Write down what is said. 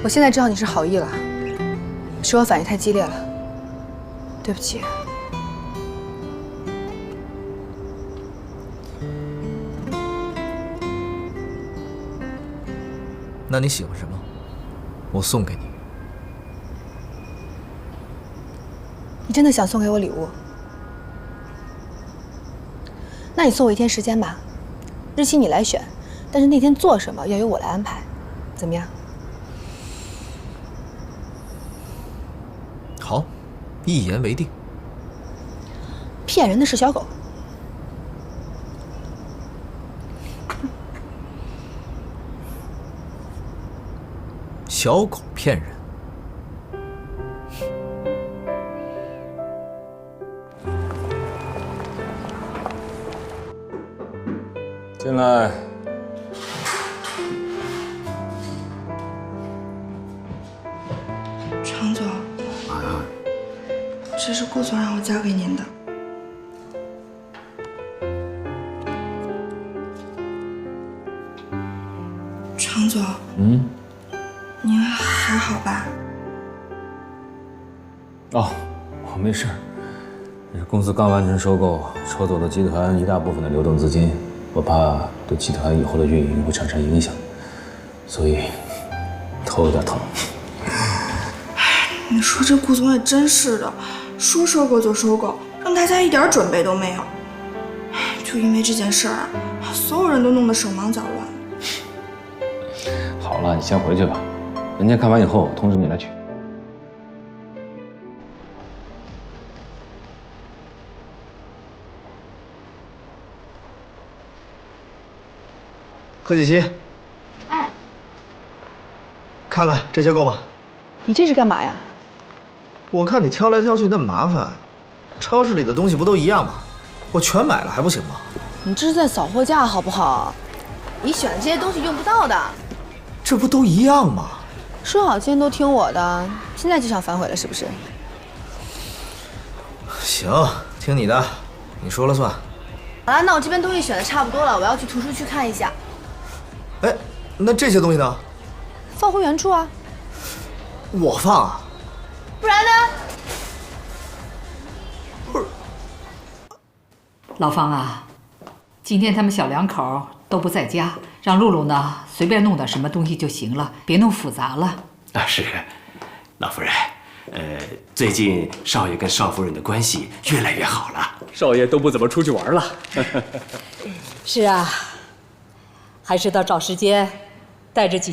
我现在知道你是好意了，是我反应太激烈了，对不起。那你喜欢什么？我送给你。你真的想送给我礼物？那你送我1天时间吧，日期你来选，但是那天做什么要由我来安排，怎么样？ 好，一言为定。骗人的是小狗。小狗骗人。进来。 常总，这是顾总让我交给您的。常总，您还好吧？哦，我没事。公司刚完成收购，抽走了集团一大部分的流动资金，我怕对集团以后的运营会产生影响，所以头有点疼。 你说这顾总也真是的，说收购就收购，让大家一点准备都没有。就因为这件事儿啊，所有人都弄得手忙脚乱。好了，你先回去吧，文件看完以后通知你来取。贺锦熙，哎，看看这些够吗？你这是干嘛呀？ 我看你挑来挑去那么麻烦，超市里的东西不都一样吗？我全买了还不行吗？你这是在扫货架好不好？你选的这些东西用不到的。这不都一样吗？说好今天都听我的，现在就想反悔了是不是？行，听你的，你说了算。好了，那我这边东西选的差不多了，我要去图书区看一下。哎，那这些东西呢？放回原处啊。我放啊。 不然呢？不是，老方啊，今天他们小两口都不在家，让露露呢随便弄点什么东西就行了，别弄复杂了。啊，是，老夫人，最近少爷跟少夫人的关系越来越好了，少爷都不怎么出去玩了。是啊，还是得找时间带着几